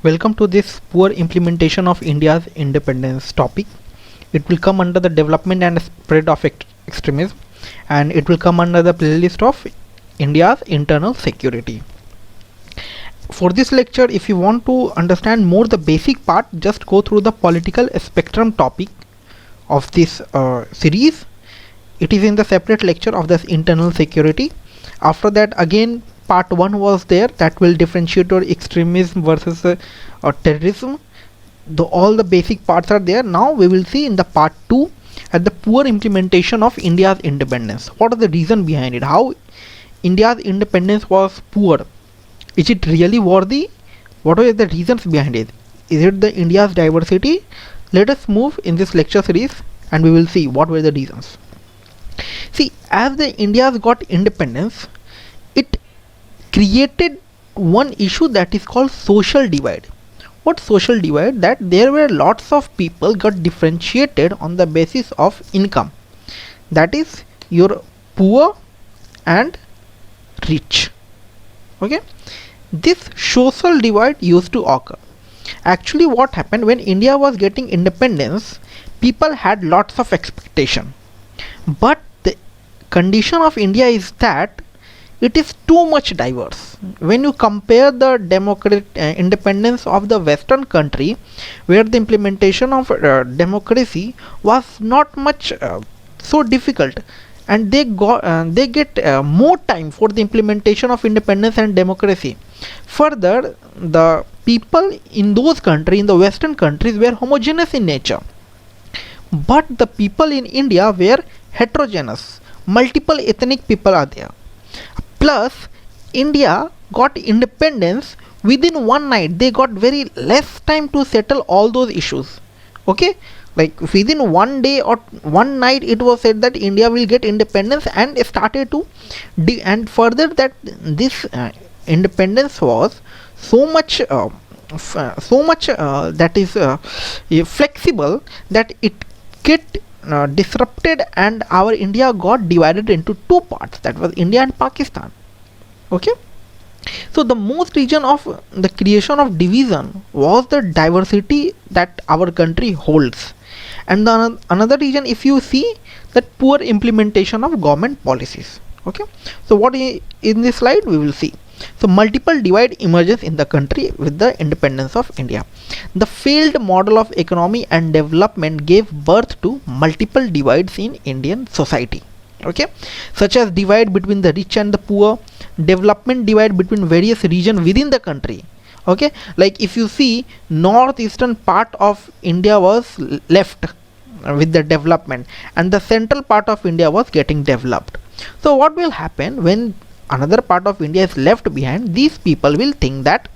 Welcome to this poor implementation of India's independence topic. It will come under the development and spread of extremism, and it will come under the playlist of India's internal security. For this lecture, if you want to understand more the basic part, just go through the political spectrum topic of this series. It is in the separate lecture of this internal security. After that, again part 1 was there, that will differentiate your extremism versus terrorism. All the basic parts are there. Now we will see in the part 2 at the poor implementation of India's independence. What are the reason behind it? How India's independence was poor? Is it really worthy? What are the reasons behind it? Is it the India's diversity? Let us move in this lecture series and we will see what were the reasons. See, as the India's got independence, it created one issue that is called social divide. What social divide? That there were lots of people got differentiated on the basis of income. That is, you're poor and rich. Okay, this social divide used to occur. Actually, what happened when India was getting independence, people had lots of expectation, but the condition of India is that it is too much diverse. When you compare the independence of the Western country, where the implementation of democracy was not much so difficult, and they get more time for the implementation of independence and democracy. Further, the people in those countries, in the Western countries, were homogeneous in nature, but the people in India were heterogeneous. Multiple ethnic people are there. Plus, India got independence within one night. They got very less time to settle all those issues. Okay, like within one day or one night, it was said that India will get independence, and started to and further that this independence was so much that is flexible, that it get disrupted, and our India got divided into two parts, that was India and Pakistan. Okay, so the most reason of the creation of division was the diversity that our country holds. And the another reason, if you see, that poor implementation of government policies. Okay, so what in this slide we will see. So multiple divide emerges in the country with the independence of India. The failed model of economy and development gave birth to multiple divides in Indian society. Okay, such as divide between the rich and the poor, development divide between various regions within the country. Okay, like if you see, northeastern part of India was left with the development, and the central part of India was getting developed. So what will happen when another part of India is left behind? These people will think that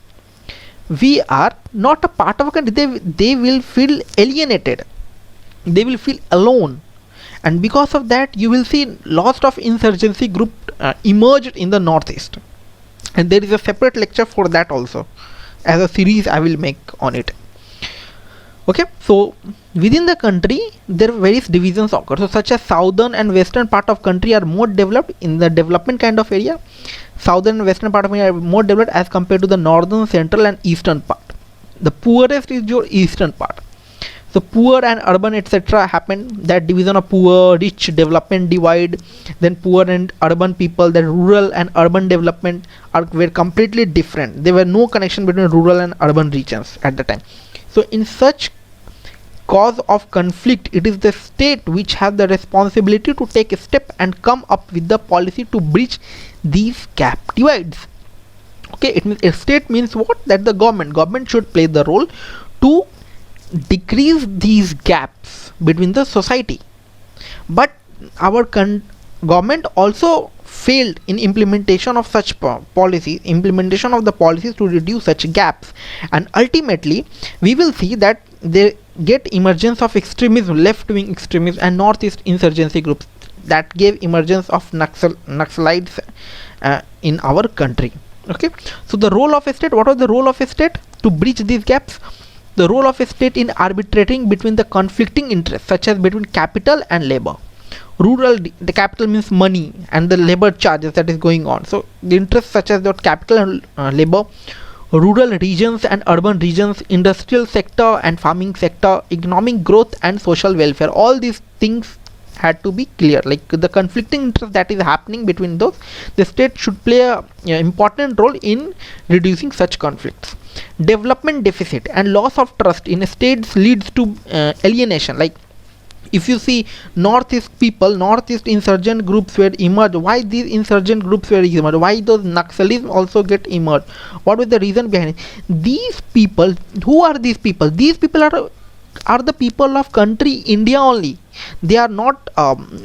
we are not a part of a country. They will feel alienated, they will feel alone, and because of that you will see lots of insurgency group emerged in the northeast, and there is a separate lecture for that also, as a series I will make on it. Okay, so within the country there are various divisions occur, so such as southern and western part of country are more developed in the development kind of area. Southern and western part of India are more developed as compared to the northern, central and eastern part. The poorest is your eastern part. So poor and urban etc. happened, that division of poor, rich, development divide. Then poor and urban people, the rural and urban development were completely different. There were no connection between rural and urban regions at the time. So in such cause of conflict, it is the state which has the responsibility to take a step and come up with the policy to bridge these gap divides. Okay, it means a state means what? That the government should play the role to decrease these gaps between the society. But our government also failed in implementation of such policies, implementation of the policies to reduce such gaps, and ultimately we will see that they get emergence of extremism, left-wing extremism and northeast insurgency groups, that gave emergence of Naxalites in our country. Okay, so the role of a state, what was the role of a state to bridge these gaps? The role of a state in arbitrating between the conflicting interests, such as between capital and labor. Rural, the capital means money, and the labor charges that is going on. So the interests such as the capital and labor rural regions and urban regions, industrial sector and farming sector, economic growth and social welfare. All these things had to be clear, like the conflicting interest that is happening between those. The state should play a important role in reducing such conflicts. Development deficit and loss of trust in states leads to alienation. Like if you see northeast insurgent groups were emerged. Why these insurgent groups were emerged? Why those Naxalism also get emerged? What was the reason behind it? These people, who are these people? These people are the people of country India only. They are not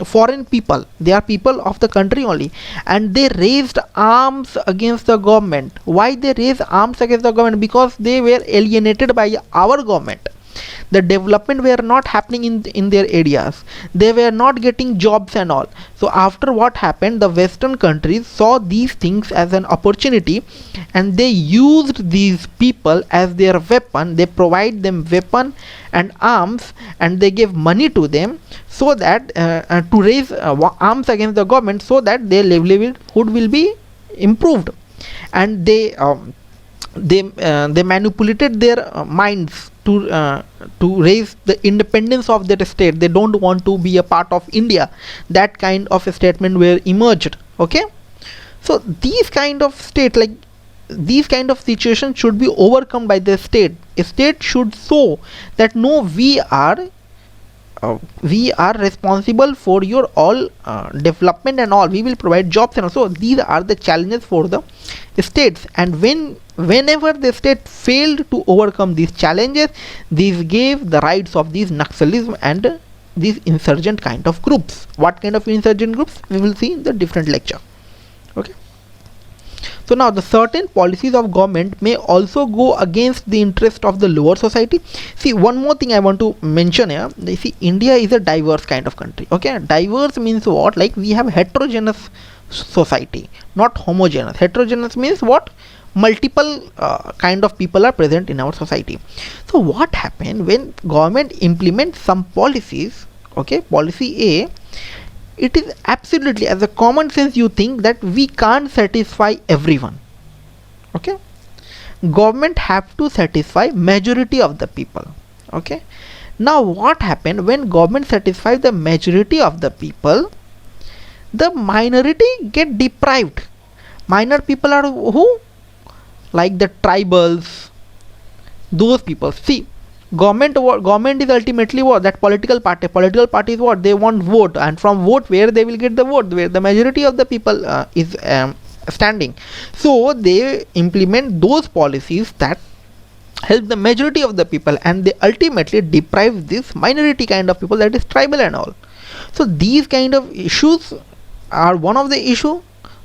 foreign people. They are people of the country only, and they raised arms against the government. Why they raised arms against the government? Because they were alienated by our government. The development were not happening in their areas. They were not getting jobs and all. So after what happened, the western countries saw these things as an opportunity, and they used these people as their weapon. They provide them weapon and arms, and they gave money to them so that to raise arms against the government, so that their livelihood will be improved. And they manipulated their minds to raise the independence of their state. They don't want to be a part of India. That kind of a statement were emerged. Okay, so these kind of state, like these kind of situations should be overcome by the state. A state should show that no, we are responsible for your all development and all. We will provide jobs and also. These are the challenges for the states, and whenever the state failed to overcome these challenges, these gave the rights of these Naxalism and these insurgent kind of groups. What kind of insurgent groups we will see in the different lecture. Okay, so now the certain policies of government may also go against the interest of the lower society. See, one more thing I want to mention here. You see, India is a diverse kind of country. Okay, diverse means what? Like we have heterogeneous society, not homogeneous. Heterogeneous means what? Multiple kind of people are present in our society. So what happened when government implements some policies? Okay, policy A, it is absolutely, as a common sense, you think that we can't satisfy everyone. Okay, government have to satisfy majority of the people. Okay, now what happened when government satisfies the majority of the people? The minority get deprived. Minor people are who? Like the tribals, those people. See, government is ultimately what? That political party is what? They want vote, and from vote, where they will get the vote, where the majority of the people is standing. So they implement those policies that help the majority of the people, and they ultimately deprive this minority kind of people, that is tribal and all. So these kind of issues are one of the issue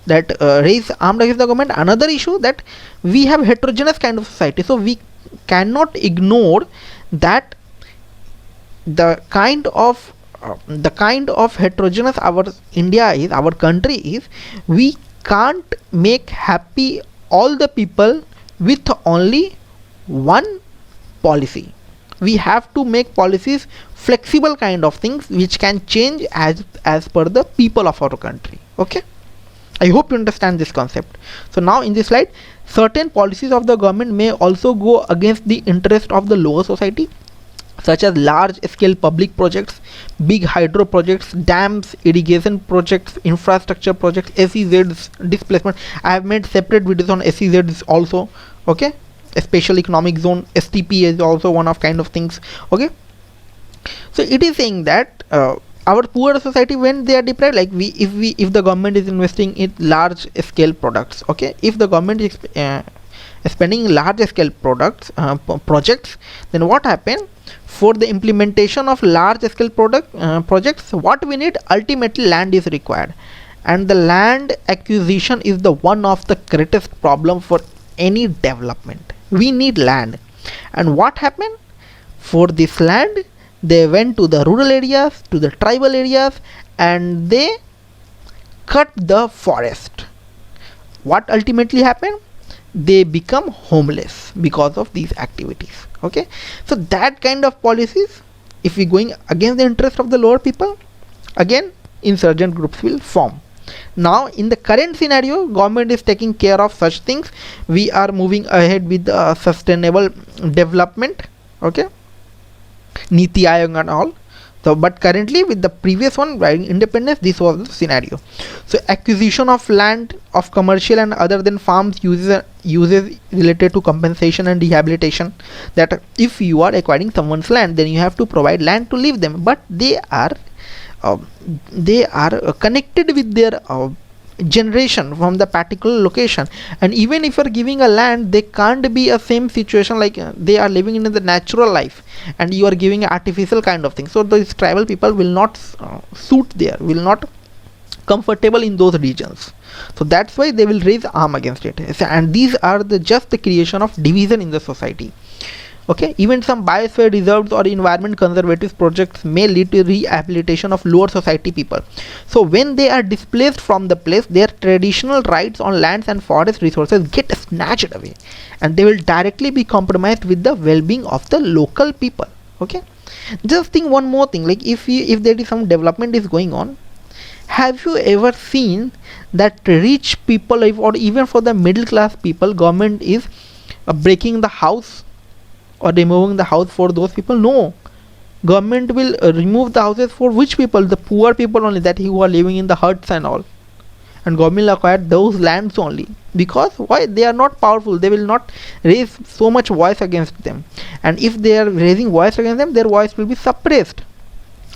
that raise armed against the government. Another issue that we have heterogeneous kind of society, so we cannot ignore that the kind of heterogeneous our India is, our country is. We can't make happy all the people with only one policy. We have to make policies flexible kind of things which can change as per the people of our country. Okay, I hope you understand this concept. So now in this slide, certain policies of the government may also go against the interest of the lower society, such as large scale public projects, big hydro projects, dams, irrigation projects, infrastructure projects, SEZs, displacement. I have made separate videos on SEZs also. Okay, a special economic zone, STP is also one of kind of things. Okay, so it is saying that our poor society, when they are deprived, like if the government is investing in large scale products. Okay, if the government is spending large scale projects, then what happen? For the implementation of large scale projects, what we need? Ultimately land is required, and the land acquisition is the one of the greatest problem for any development. We need land, and what happened? For this land, they went to the rural areas, to the tribal areas, and they cut the forest. What ultimately happened? They become homeless because of these activities. Okay, so that kind of policies, if we going against the interest of the lower people, again insurgent groups will form. Now in the current scenario, government is taking care of such things. We are moving ahead with sustainable development, okay, Niti Aayog and all. So but currently with the previous one, by independence, this was the scenario. So acquisition of land of commercial and other than farms uses related to compensation and rehabilitation, that if you are acquiring someone's land, then you have to provide land to live them, but they are connected with their generation from the particular location. And even if you are giving a land, they can't be a same situation, like they are living in the natural life and you are giving artificial kind of thing. So these tribal people will not suit there, will not comfortable in those regions. So that's why they will raise arm against it. And these are just the creation of division in the society. Okay, even some biosphere reserves or environment conservative projects may lead to rehabilitation of lower society people. So when they are displaced from the place, their traditional rights on lands and forest resources get snatched away, and they will directly be compromised with the well-being of the local people. Okay, just think one more thing, like if there is some development is going on, have you ever seen that rich people, or even for the middle class people, government is breaking the house or removing the house for those people? No, government will remove the houses for which people? The poor people only, that who are living in the huts and all, and government will acquire those lands only. Because why? They are not powerful, they will not raise so much voice against them, and if they are raising voice against them, their voice will be suppressed,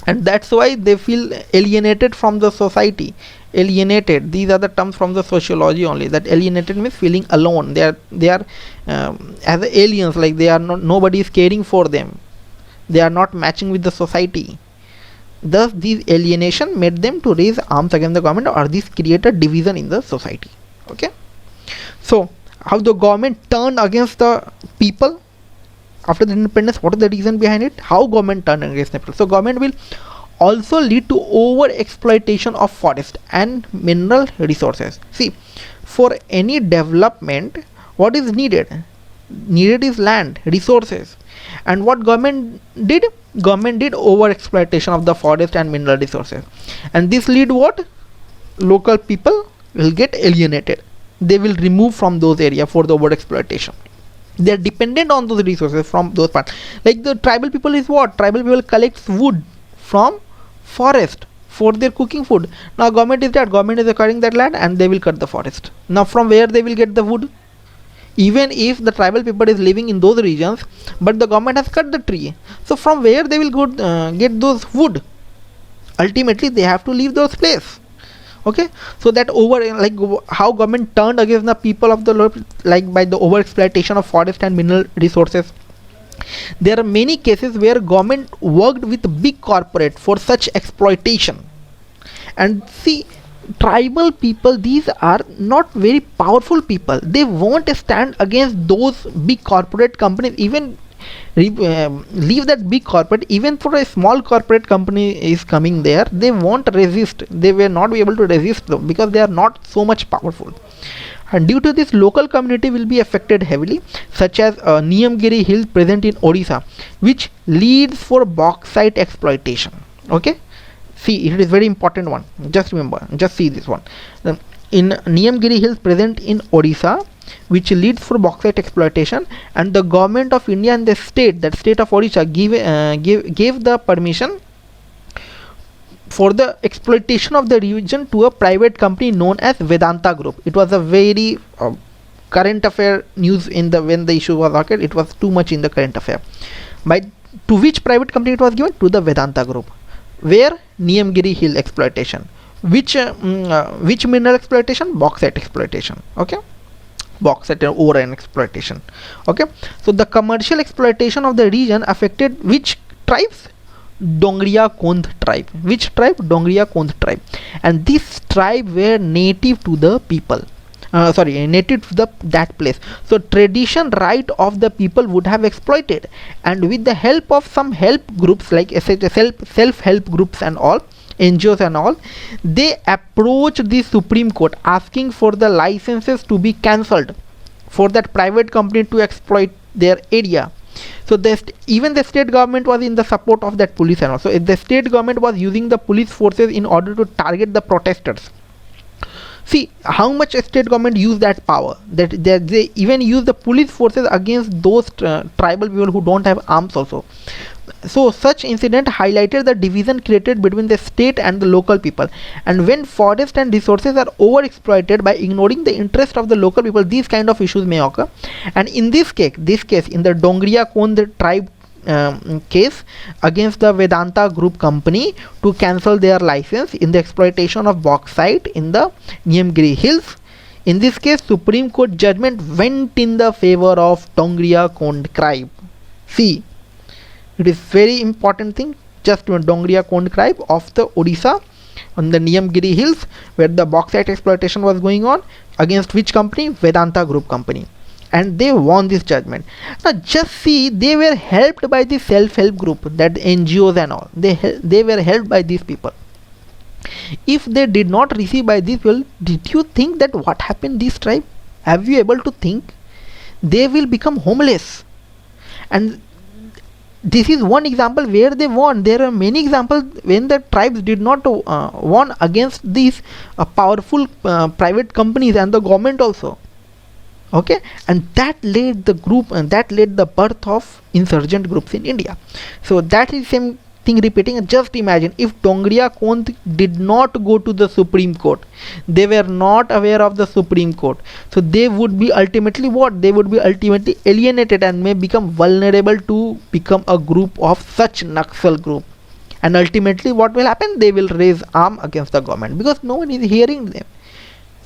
and that's why they feel alienated from the society. Alienated, these are the terms from the sociology only, that alienated means feeling alone. They are as aliens, like they are not, nobody is caring for them, they are not matching with the society. Thus this alienation made them to raise arms against the government, or this created division in the society. Okay, so how the government turned against the people after the independence? What is the reason behind it? How government turned against the people? So government will also lead to over exploitation of forest and mineral resources. See, for any development, what is needed? Needed is land, resources. And what government did? Government did over exploitation of the forest and mineral resources, and this lead what? Local people will get alienated, they will remove from those areas for the over exploitation. They are dependent on those resources from those parts. Like the tribal people is what? Tribal people collects wood from forest for their cooking food. Now government is acquiring that land, and they will cut the forest. Now from where they will get the wood? Even if the tribal people is living in those regions, but the government has cut the tree, so from where they will go get those wood? Ultimately they have to leave those place. Okay, so that like how government turned against the people of the, like by the over exploitation of forest and mineral resources. There are many cases where government worked with big corporate for such exploitation. And see, tribal people, these are not very powerful people, they won't stand against those big corporate companies. Even leave that big corporate, even for a small corporate company is coming there, they won't resist, they will not be able to resist them, because they are not so much powerful. And due to this, local community will be affected heavily, such as Niyamgiri Hills present in Odisha, which leads for bauxite exploitation. Okay, see, it is very important one, just remember, just see this one. In Niyamgiri Hills present in Odisha, which leads for bauxite exploitation, and the government of India and the state, that state of Odisha, gave the permission for the exploitation of the region to a private company known as Vedanta Group. It was a very current affair news in the when the issue was occurred. It was too much in the current affair. To which private company it was given? To the Vedanta Group. Where? Niyamgiri Hill exploitation. Which mineral exploitation? Bauxite exploitation. Okay, bauxite and ore and exploitation. Okay, so the commercial exploitation of the region affected which tribes? Dongria Kondh tribe. Which tribe? Dongria Kondh tribe. And this tribe were native to the people, native to that place. So tradition right of the people would have exploited, and with the help of some help groups like self-help groups and all, NGOs and all, they approached the Supreme Court asking for the licenses to be cancelled for that private company to exploit their area. So even the state government was in the support of that police, and also the state government was using the police forces in order to target the protesters. See how much state government use that power, that they even use the police forces against those tribal people who don't have arms also. So such incident highlighted the division created between the state and the local people, and when forest and resources are over exploited by ignoring the interest of the local people, these kind of issues may occur. And in this case in the Dongria Kondh Tribe case against the Vedanta Group company to cancel their license in the exploitation of bauxite in the Niyamgiri Hills, in this case Supreme Court judgment went in the favor of Dongria Kondh Tribe. See, it is very important thing. Just Dongria Kondh Tribe of the Odisha on the Niyamgiri Hills, where the bauxite exploitation was going on, against which company? Vedanta Group company, and they won this judgment. Now just see, they were helped by the self-help group, that NGOs and all. They were helped by these people. If they did not receive by these people, did you think that what happened this tribe? Have you able to think? They will become homeless. And this is one example where they won. There are many examples when the tribes did not won against these powerful private companies and the government also. Okay, and that led the group, and that led the birth of insurgent groups in India. So that is same thing repeating. And just imagine if Dongria Kondh did not go to the Supreme Court, they were not aware of the Supreme Court, so they would be ultimately what? They would be ultimately alienated and may become vulnerable to become a group of such Naxal group. And ultimately what will happen? They will raise arm against the government, because no one is hearing them,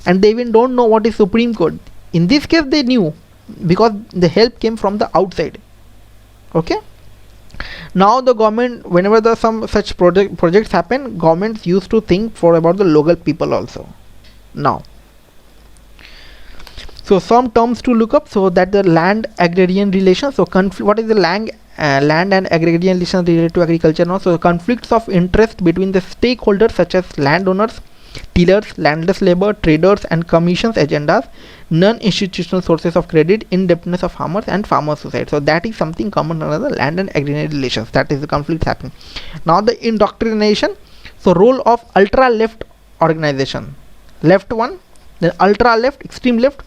and they even don't know what is Supreme Court. In this case they knew, because the help came from the outside. Okay, now the government, whenever the some such projects happen, governments used to think for about the local people also. Now, so some terms to look up. So that the land agrarian relations. So what is the land and agrarian relations related to agriculture now? So conflicts of interest between the stakeholders such as landowners, tillers, landless labor, traders and commissions agendas, non-institutional sources of credit, indebtedness of farmers and farmer society. So that is something common under the land and agrarian relations. That is the conflict happening. Now the indoctrination. So role of ultra left organization, left one, then ultra left, extreme left,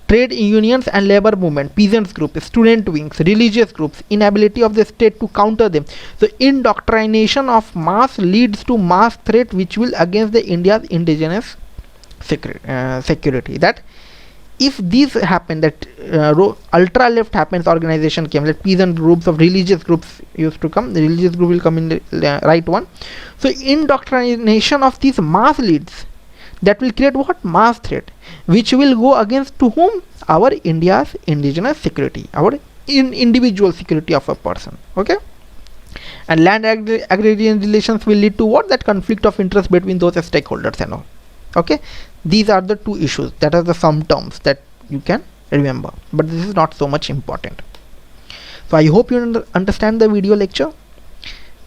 trade unions and labor movement, peasants group, student wings, religious groups, inability of the state to counter them. So indoctrination of mass leads to mass threat which will against the India's indigenous security. That if these happen, that ultra left happens, organization came, that peasant groups of religious groups used to come, the religious group will come in the right one. So indoctrination of these mass leads, that will create what? Mass threat, which will go against to whom? Our India's indigenous security, our individual security of a person. Okay, and land agrarian relations will lead to what? That conflict of interest between those stakeholders and all. Okay, these are the two issues, that are the some terms that you can remember, but this is not so much important. So I hope you understand the video lecture.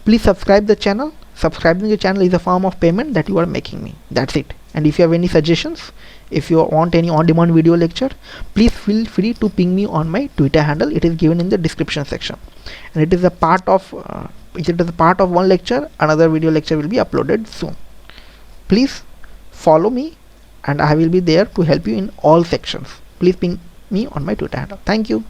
Please subscribe the channel. Subscribing the channel is a form of payment that you are making me. That's it. And if you have any suggestions, if you want any on-demand video lecture, please feel free to ping me on my Twitter handle. It is given in the description section, and it is a part of one lecture. Another video lecture will be uploaded soon. Please follow me, and I will be there to help you in all sections. Please ping me on my Twitter handle. Thank you.